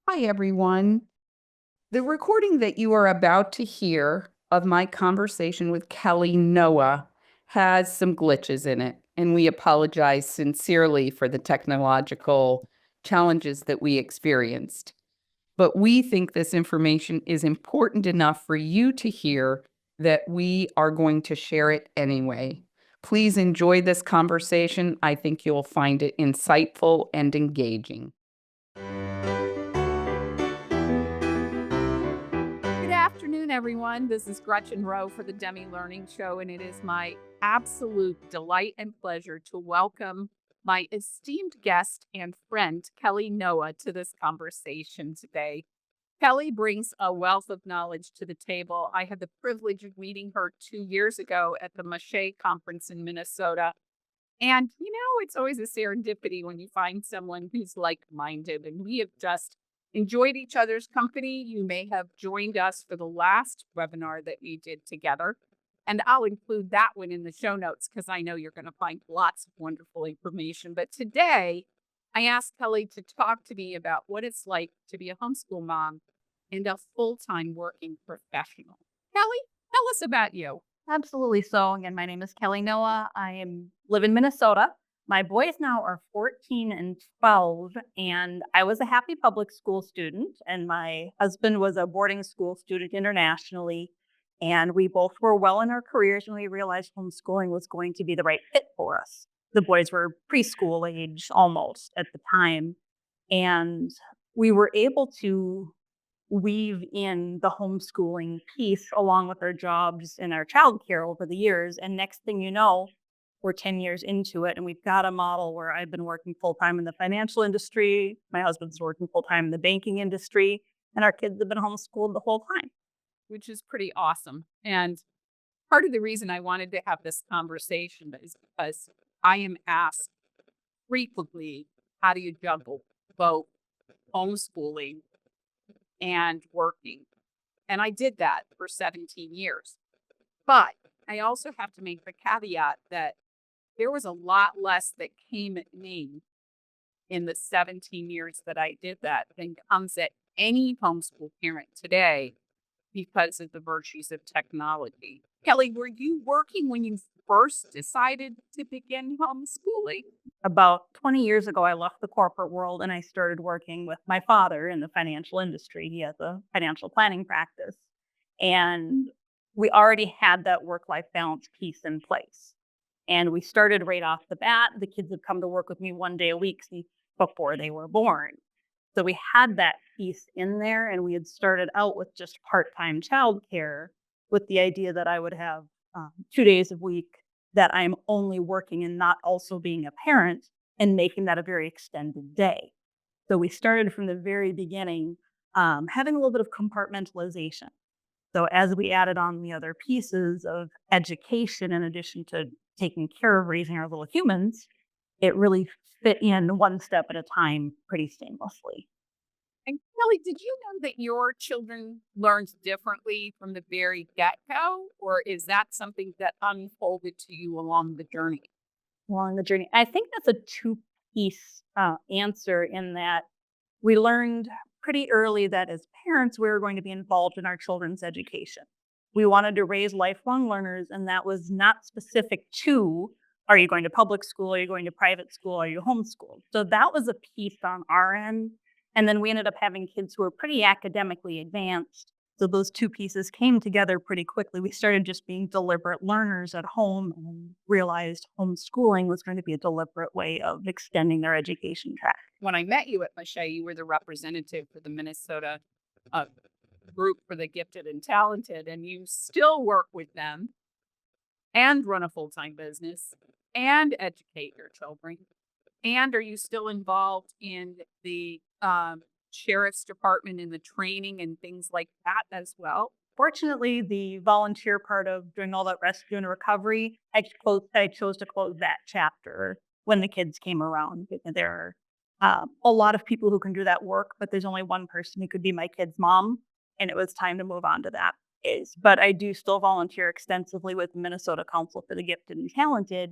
Hi, everyone. The recording that you are about to hear of my conversation with Kelly Noah has some glitches in it, and we apologize sincerely for the technological challenges that we experienced. But we think this information is important enough for you to hear that we are going to share it anyway. Please enjoy this conversation. I think you'll find it insightful and engaging. Good afternoon, everyone. This is Gretchen Rowe for the Demi Learning Show, and it is my absolute delight and pleasure to welcome my esteemed guest and friend, Kelly Noah, to this conversation today. Kelly brings a wealth of knowledge to the table. I had the privilege of meeting her 2 years ago at the Mache Conference in Minnesota. And, it's always a serendipity when you find someone who's like minded. And we have just enjoyed each other's company. You may have joined us for the last webinar that we did together. And I'll include that one in the show notes because I know you're going to find lots of wonderful information. But today, I asked Kelly to talk to me about what it's like to be a homeschool mom and a full time working professional. Kelly, tell us about you. Absolutely. So again, my name is Kelly Noah. Live in Minnesota. My boys now are 14 and 12, and I was a happy public school student, and my husband was a boarding school student internationally. And we both were well in our careers, and we realized homeschooling was going to be the right fit for us. The boys were preschool age almost at the time, and we were able to weave in the homeschooling piece along with our jobs and our childcare over the years. And next thing you know, we're 10 years into it, and we've got a model where I've been working full time in the financial industry. My husband's working full time in the banking industry, and our kids have been homeschooled the whole time. Which is pretty awesome. And part of the reason I wanted to have this conversation is because I am asked frequently, how do you juggle both homeschooling and working? And I did that for 17 years. But I also have to make the caveat that there was a lot less that came at me in the 17 years that I did that than comes at any homeschool parent today because of the virtues of technology. Kelly, were you working when you first decided to begin homeschooling? About 20 years ago, I left the corporate world and I started working with my father in the financial industry. He has a financial planning practice. And we already had that work life balance piece in place. And we started right off the bat. The kids would come to work with me one day a week before they were born. So we had that piece in there, and we had started out with just part-time childcare with the idea that I would have 2 days a week that I'm only working and not also being a parent and making that a very extended day. So we started from the very beginning, having a little bit of compartmentalization. So as we added on the other pieces of education, in addition to taking care of raising our little humans, it really fit in one step at a time pretty seamlessly. And Kelly, did you know that your children learned differently from the very get go? Or is that something that unfolded to you along the journey? Along the journey, I think that's a two-piece answer in that we learned pretty early that as parents, we were going to be involved in our children's education. We wanted to raise lifelong learners, and that was not specific to are you going to public school? Are you going to private school? Are you homeschooled? So that was a piece on our end. And then we ended up having kids who were pretty academically advanced. So those two pieces came together pretty quickly. We started just being deliberate learners at home and realized homeschooling was going to be a deliberate way of extending their education track. When I met you at Mache, you were the representative for the Minnesota uh, group for the gifted and talented, and you still work with them and run a full time business and educate your children. And are you still involved in the sheriff's department in the training and things like that as well? Fortunately, the volunteer part of doing all that rescue and recovery, I chose to close that chapter when the kids came around. Because there are a lot of people who can do that work, but there's only one person who could be my kid's mom, and it was time to move on to that. But I do still volunteer extensively with Minnesota Council for the Gifted and Talented,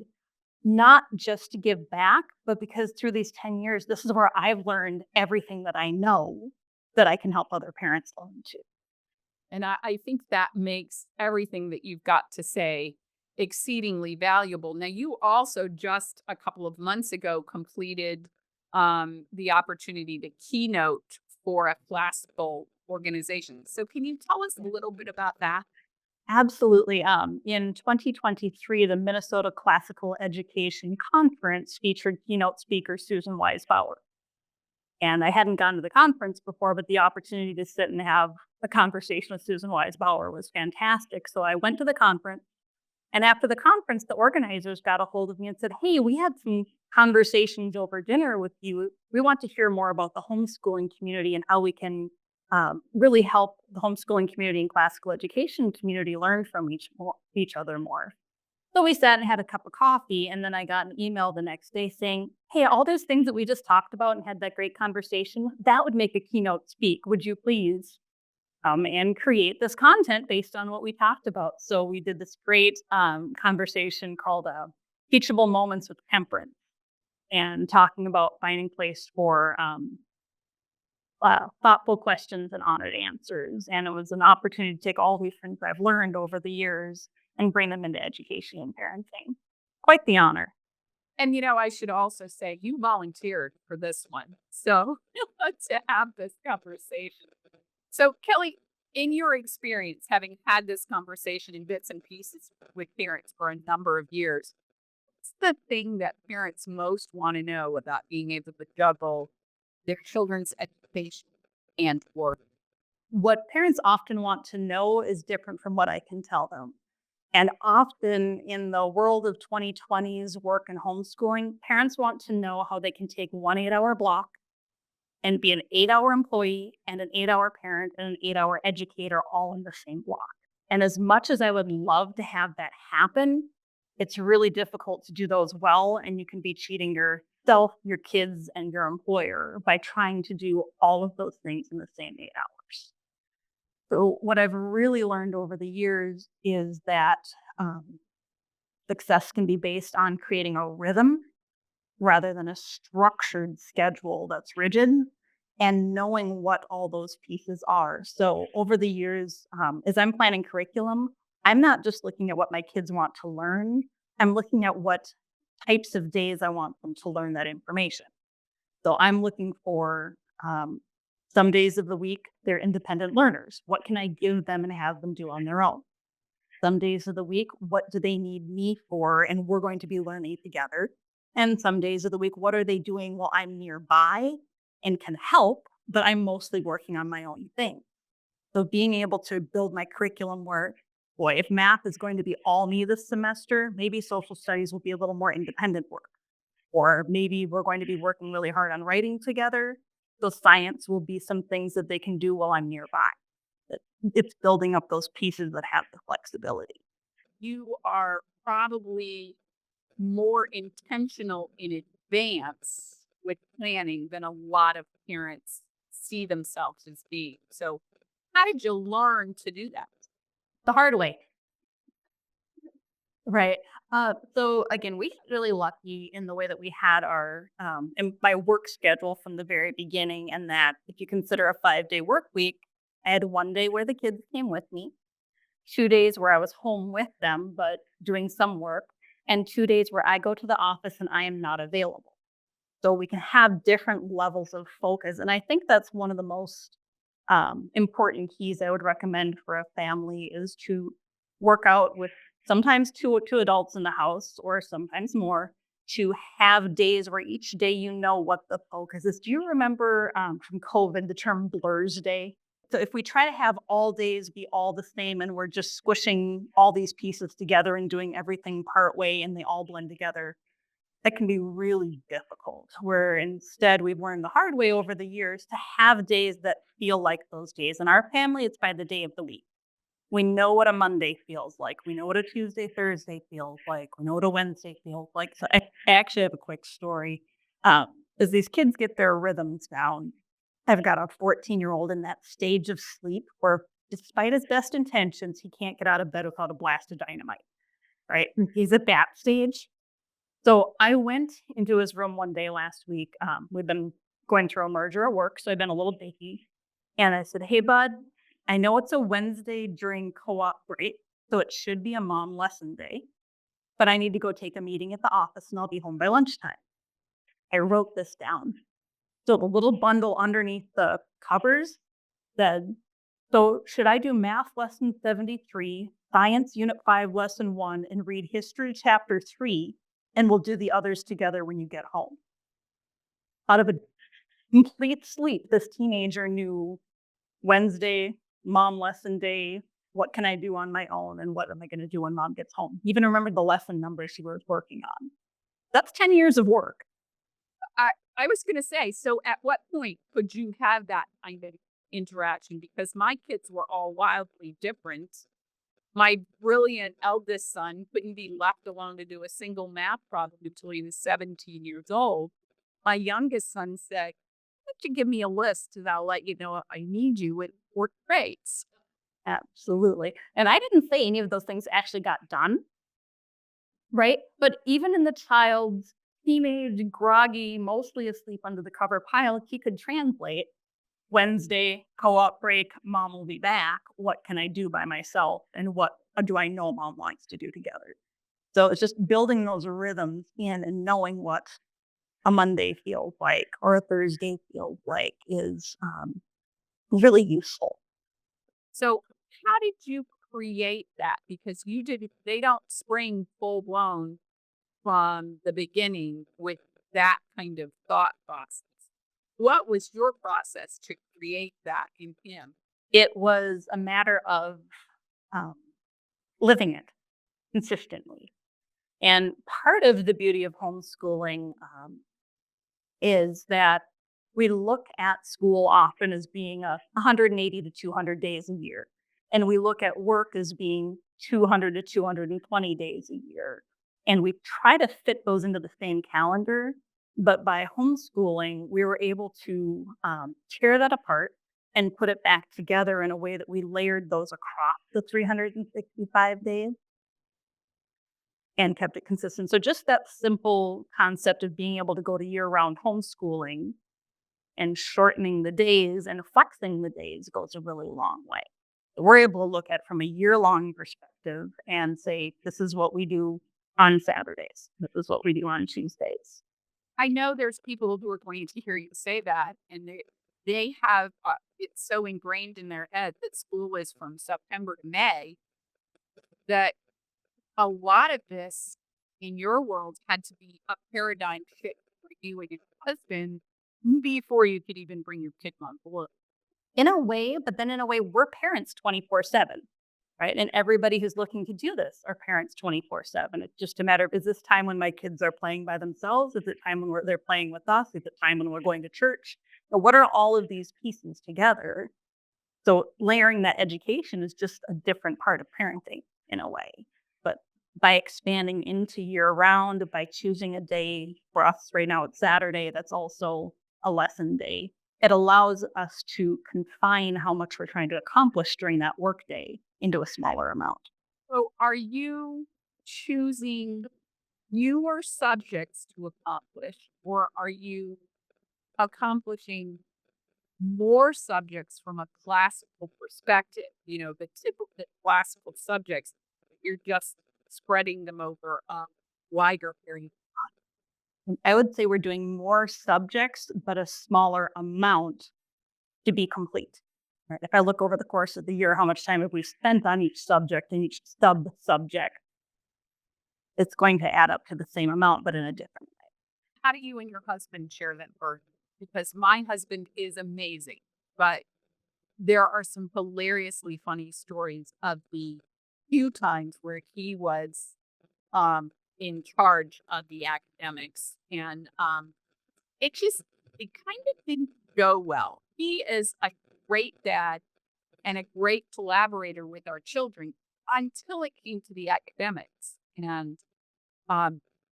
not just to give back, but because through these 10 years, this is where I've learned everything that I know. that I can help other parents learn too. And I think that makes everything that you've got to say exceedingly valuable. Now, you also just a couple of months ago completed the opportunity to keynote for a classical organization. So, can you tell us a little bit about that? Absolutely. In 2023, the Minnesota Classical Education Conference featured keynote speaker Susan Wise Bauer. And I hadn't gone to the conference before, but the opportunity to sit and have a conversation with Susan Wise Bauer was fantastic. So I went to the conference. And after the conference, the organizers got a hold of me and said, "Hey, we had some conversations over dinner with you. We want to hear more about the homeschooling community and how we can really help the homeschooling community and classical education community learn from each other more." So we sat and had a cup of coffee, and then I got an email the next day saying, "Hey, all those things that we just talked about and had that great conversation, that would make a keynote speak. Would you please and create this content based on what we talked about?" So we did this great conversation called Teachable Moments with Temperance, and talking about finding place for thoughtful questions and honored answers. And it was an opportunity to take all these things I've learned over the years and bring them into education and parenting. Quite the honor. And, I should also say you volunteered for this one. So, to have this conversation. So, Kelly, in your experience, having had this conversation in bits and pieces with parents for a number of years, what's the thing that parents most want to know about being able to juggle their children's education and work? What parents often want to know is different from what I can tell them. And often in the world of 2020s work and homeschooling, parents want to know how they can take one 8-hour block and be an 8-hour employee and an 8-hour parent and an 8-hour educator all in the same block. And as much as I would love to have that happen, it's really difficult to do those well. And you can be cheating yourself, your kids, and your employer by trying to do all of those things in the same 8 hours. So, what I've really learned over the years is that success can be based on creating a rhythm rather than a structured schedule that's rigid, and knowing what all those pieces are. So, over the years, as I'm planning curriculum, I'm not just looking at what my kids want to learn, I'm looking at what types of days I want them to learn that information. So, I'm looking for some days of the week, they're independent learners. What can I give them and have them do on their own? Some days of the week, what do they need me for? And we're going to be learning together. And some days of the week, what are they doing while I'm nearby and can help, but I'm mostly working on my own thing. So being able to build my curriculum where, boy, if math is going to be all me this semester, maybe social studies will be a little more independent work. Or maybe we're going to be working really hard on writing together. So science will be some things that they can do while I'm nearby. It's building up those pieces that have the flexibility. You are probably more intentional in advance with planning than a lot of parents see themselves as being. So, how did you learn to do that? The hard way. Right. So again, we got really lucky in the way that we had our in my work schedule from the very beginning, and that if you consider a 5-day work week, I had one day where the kids came with me, 2 days where I was home with them but doing some work, and 2 days where I go to the office and I am not available. So we can have different levels of focus, and I think that's one of the most important keys I would recommend for a family is to work out with sometimes two adults in the house or sometimes more, to have days where each day you know what the focus is. Do you remember from COVID the term blurs day? So if we try to have all days be all the same and we're just squishing all these pieces together and doing everything part way and they all blend together, that can be really difficult. Where instead we've learned the hard way over the years to have days that feel like those days. In our family, it's by the day of the week. We know what a Monday feels like. We know what a Tuesday, Thursday feels like. We know what a Wednesday feels like. So I actually have a quick story. As these kids get their rhythms down, I've got a 14-year-old in that stage of sleep where, despite his best intentions, he can't get out of bed without a blast of dynamite, right? He's at that stage. So I went into his room one day last week. We've been going through a merger at work, so I've been a little busy. And I said, "Hey, bud, I know it's a Wednesday during co-op break, so it should be a mom lesson day, but I need to go take a meeting at the office and I'll be home by lunchtime." I wrote this down. So the little bundle underneath the covers said, "So should I do math lesson 73, science unit 5 lesson 1, and read history chapter 3, and we'll do the others together when you get home?" Out of a complete sleep, this teenager knew Wednesday, mom lesson day, what can I do on my own, and what am I going to do when mom gets home? Even remembered the lesson number she was working on. That's 10 years of work. I was gonna say, so at what point could you have that kind of interaction? Because my kids were all wildly different. My brilliant eldest son couldn't be left alone to do a single math problem until he was 17 years old. My youngest son said, "Why don't you give me a list and I'll let you know if I need you with fourth grades." Absolutely. And I didn't say any of those things actually got done, right? But even in the child's teenage, groggy, mostly asleep under the cover pile, he could translate Wednesday, co-op break, mom will be back. What can I do by myself? And what do I know mom wants to do together? So it's just building those rhythms in and knowing what a Monday feels like or a Thursday feels like is really useful. So how did you create that? Because they don't spring full blown from the beginning with that kind of thought process. What was your process to create that in him? It was a matter of um, living it consistently. And part of the beauty of homeschooling is that we look at school often as being 180 to 200 days a year. And we look at work as being 200 to 220 days a year. And we try to fit those into the same calendar. But by homeschooling, we were able to tear that apart and put it back together in a way that we layered those across the 365 days and kept it consistent. So just that simple concept of being able to go to year-round homeschooling and shortening the days and flexing the days goes a really long way. We're able to look at from a year-long perspective and say, this is what we do on Saturdays. This is what we do on Tuesdays. I know there's people who are going to hear you say that, and they have it so ingrained in their head that school is from September to May that a lot of this in your world had to be a paradigm shift for you and your husband before you could even bring your kid on board. In a way, but then in a way, we're parents 24/7, right? And everybody who's looking to do this are parents 24/7. It's just a matter of, is this time when my kids are playing by themselves? Is it time when they're playing with us? Is it time when we're going to church? So what are all of these pieces together? So layering that education is just a different part of parenting in a way. But by expanding into year round, by choosing a day for us right now, it's Saturday, that's also a lesson day. It allows us to confine how much we're trying to accomplish during that work day into a smaller amount. So are you choosing newer subjects to accomplish, or are you accomplishing more subjects from a classical perspective? You know, the typical classical subjects, you're just spreading them over a wider area. I would say we're doing more subjects, but a smaller amount to be complete. Right? If I look over the course of the year, how much time have we spent on each subject and each sub subject, it's going to add up to the same amount, but in a different way. How do you and your husband share that burden? Because my husband is amazing, but there are some hilariously funny stories of the few times where he was in charge of the academics, and it kind of didn't go well. He is a great dad and a great collaborator with our children until it came to the academics, and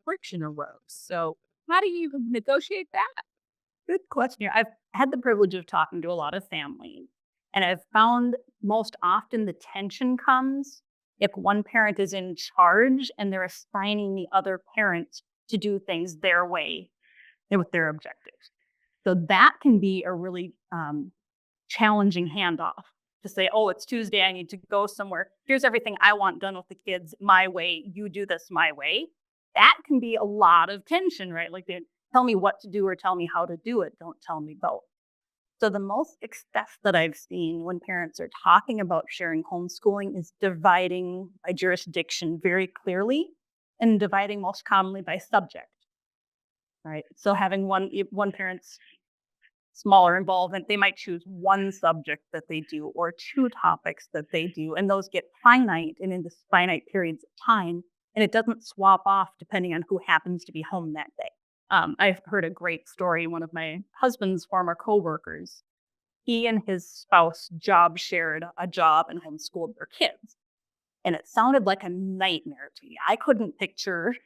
friction arose. So how do you negotiate that? Good question. I've had the privilege of talking to a lot of families, and I've found most often the tension comes if one parent is in charge and they're assigning the other parent to do things their way and with their objectives. So that can be a really challenging handoff to say, oh, it's Tuesday, I need to go somewhere. Here's everything I want done with the kids my way. You do this my way. That can be a lot of tension, right? Like they tell me what to do or tell me how to do it. Don't tell me both. So the most success that I've seen when parents are talking about sharing homeschooling is dividing by jurisdiction very clearly and dividing most commonly by subject, right? So having one parent's smaller involvement, they might choose one subject that they do or two topics that they do, and those get finite and into finite periods of time, and it doesn't swap off depending on who happens to be home that day. I've heard a great story. One of my husband's former coworkers, he and his spouse job shared a job and homeschooled their kids. And it sounded like a nightmare to me. I couldn't picture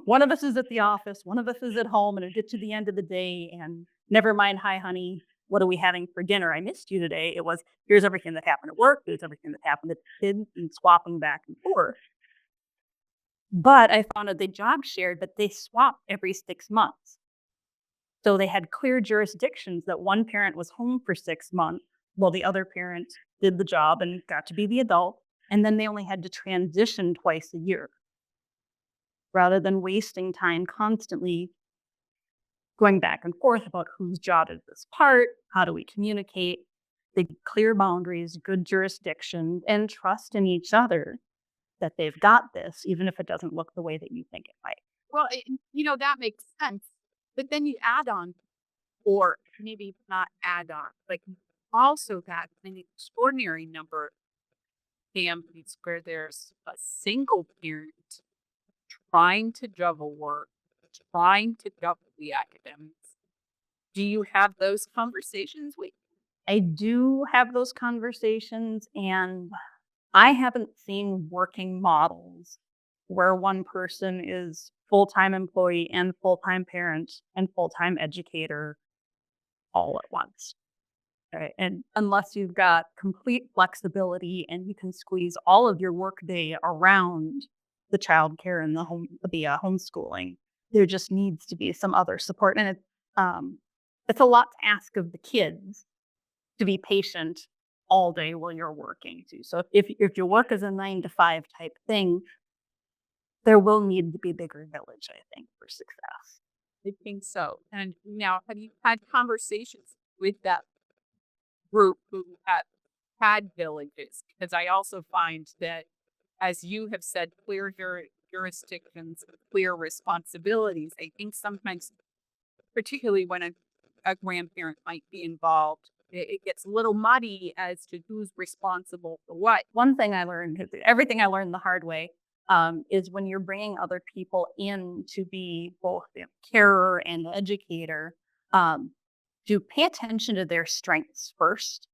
one of us is at the office, one of us is at home, and it gets to the end of the day and never mind, hi, honey, what are we having for dinner? I missed you today. It was, here's everything that happened at work, here's everything that happened at the kids, and swapping back and forth. But I found out they job shared, but they swapped every 6 months. So they had clear jurisdictions that one parent was home for 6 months while the other parent did the job and got to be the adult. And then they only had to transition twice a year rather than wasting time constantly going back and forth about whose job is this part, how do we communicate. They had clear boundaries, good jurisdiction, and trust in each other that they've got this, even if it doesn't look the way that you think it might. Well, that makes sense. But then you add on, or maybe not add on, like also that an extraordinary number of families where there's a single parent trying to juggle work, trying to juggle the academics. Do you have those conversations with? I do have those conversations, and I haven't seen working models where one person is full-time employee and full-time parent and full-time educator all at once. Right. And unless you've got complete flexibility and you can squeeze all of your workday around the childcare and the homeschooling, there just needs to be some other support. And it's a lot to ask of the kids to be patient all day while you're working too. So if your work is a 9 to 5 type thing, there will need to be bigger village, I think, for success. I think so. And now, have you had conversations with that group who have had villages? Because I also find that, as you have said, clear jurisdictions, clear responsibilities. I think sometimes, particularly when a grandparent might be involved, it gets a little muddy as to who's responsible for what. One thing I learned, everything I learned the hard way, is when you're bringing other people in to be both the carer and the educator, to pay attention to their strengths first.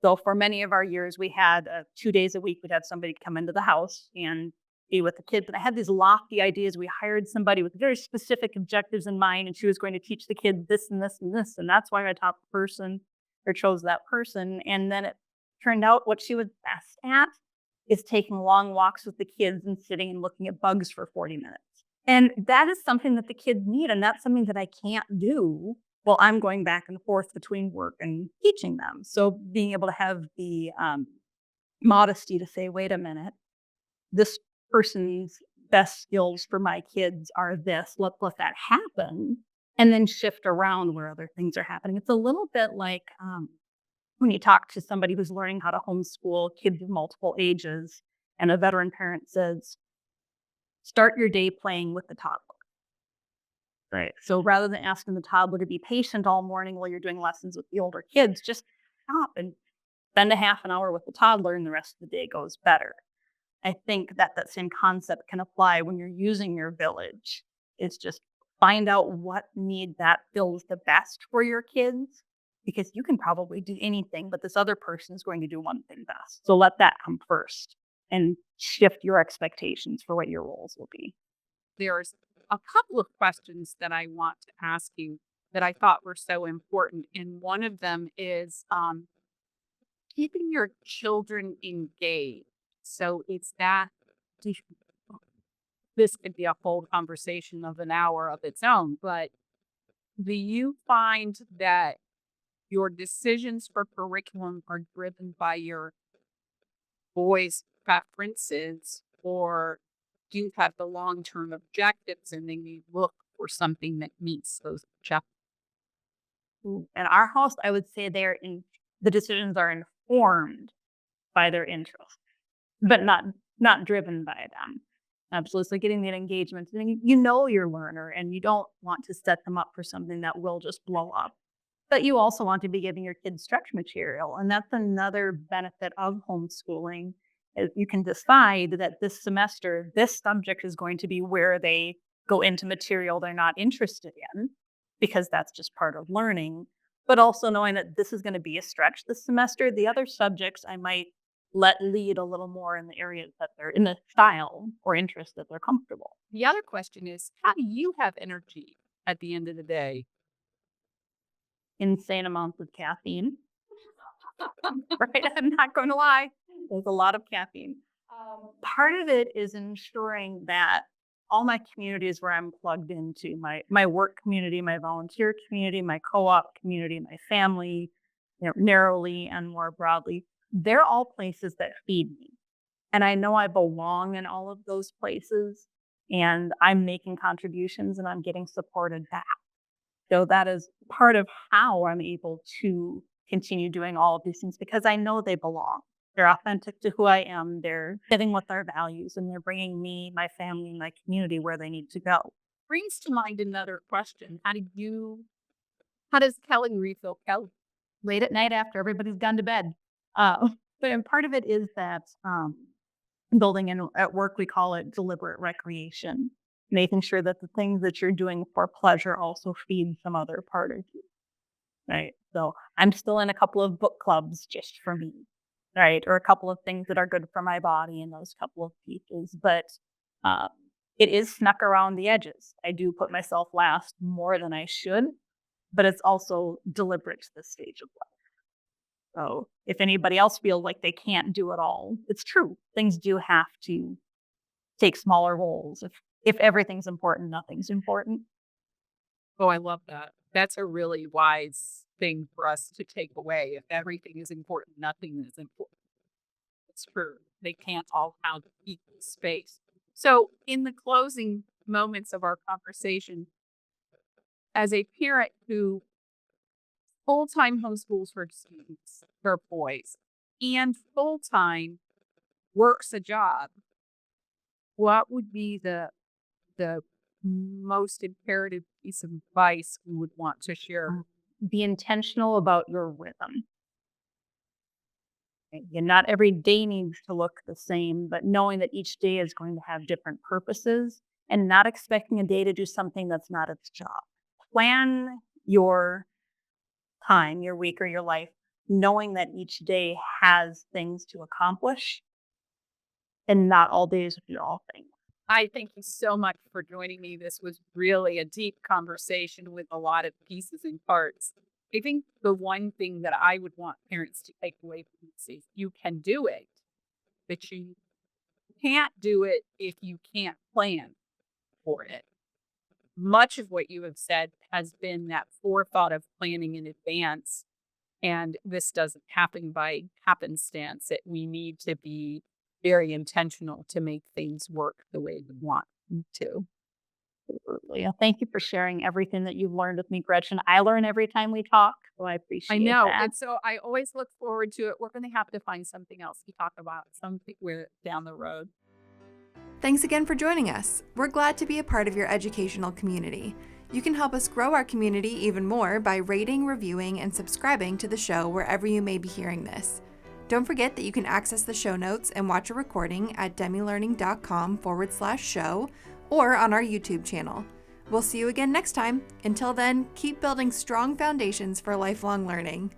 So for many of our years, we had 2 days a week, we'd have somebody come into the house and be with the kids. And I had these lofty ideas. We hired somebody with very specific objectives in mind, and she was going to teach the kids this and this and this. And that's why I taught the person or chose that person. And then it turned out what she was best at is taking long walks with the kids and sitting and looking at bugs for 40 minutes. And that is something that the kids need. And that's something that I can't do while I'm going back and forth between work and teaching them. So being able to have the modesty to say, wait a minute, this person's best skills for my kids are this. Let's let that happen. And then shift around where other things are happening. It's a little bit like when you talk to somebody who's learning how to homeschool kids of multiple ages, and a veteran parent says, start your day playing with the toddler. Right. So rather than asking the toddler to be patient all morning while you're doing lessons with the older kids, just stop and spend a half an hour with the toddler and the rest of the day goes better. I think that same concept can apply when you're using your village. It's just find out what need that feels the best for your kids, because you can probably do anything, but this other person is going to do one thing best. So let that come first and shift your expectations for what your roles will be. There's a couple of questions that I want to ask you that I thought were so important. And one of them is keeping your children engaged. So it's that this could be a whole conversation of an hour of its own, but do you find that your decisions for curriculum are driven by your boys' preferences, or do you have the long-term objectives and then you look for something that meets those objectives? In our house, I would say the decisions are informed by their interests, but not driven by them. Absolutely. So getting that engagement, and you know your learner, and you don't want to set them up for something that will just blow up. But you also want to be giving your kids stretch material, and that's another benefit of homeschooling. Is you can decide that this semester, this subject is going to be where they go into material they're not interested in, because that's just part of learning. But also knowing that this is going to be a stretch this semester. The other subjects I might let lead a little more in the areas that they're in the style or interest that they're comfortable. The other question is, how do you have energy at the end of the day? Insane amounts of caffeine. Right? I'm not going to lie. There's a lot of caffeine. Part of it is ensuring that all my communities where I'm plugged into, my work community, my volunteer community, my co-op community, my family, narrowly and more broadly, they're all places that feed me. And I know I belong in all of those places, and I'm making contributions and I'm getting supported back. So that is part of how I'm able to continue doing all of these things, because I know they belong. They're authentic to who I am. They're fitting with our values, and they're bringing me, my family, and my community where they need to go. Brings to mind another question. How does Kelly refill Kelly? Late at night after everybody's gone to bed. But part of it is that building in at work, we call it deliberate recreation, making sure that the things that you're doing for pleasure also feed some other part of you. Right. So I'm still in a couple of book clubs just for me. Right. Or a couple of things that are good for my body in those couple of pieces. But it is snuck around the edges. I do put myself last more than I should, but it's also deliberate to this stage of life. So if anybody else feels like they can't do it all, it's true. Things do have to take smaller roles. If everything's important, nothing's important. Oh, I love that. That's a really wise thing for us to take away. If everything is important, nothing is important. It's true. They can't all have equal space. So in the closing moments of our conversation, as a parent who full-time homeschools her students, her boys, and full-time works a job, what would be the most imperative piece of advice you would want to share? Be intentional about your rhythm. And not every day needs to look the same, but knowing that each day is going to have different purposes, and not expecting a day to do something that's not its job. Plan your time, your week, or your life, knowing that each day has things to accomplish, and not all days do all things. I thank you so much for joining me. This was really a deep conversation with a lot of pieces and parts. I think the one thing that I would want parents to take away from this is you can do it, but you can't do it if you can't plan for it. Much of what you have said has been that forethought of planning in advance. And this doesn't happen by happenstance. We need to be very intentional to make things work the way we want them to. Absolutely. Thank you for sharing everything that you've learned with me, Gretchen. I learn every time we talk, so I appreciate I know. that. And so I always look forward to it. We're going to have to find something else to talk about, something we're down the road. Thanks again for joining us. We're glad to be a part of your educational community. You can help us grow our community even more by rating, reviewing, and subscribing to the show wherever you may be hearing this. Don't forget that you can access the show notes and watch a recording at demilearning.com/show or on our YouTube channel. We'll see you again next time. Until then, keep building strong foundations for lifelong learning.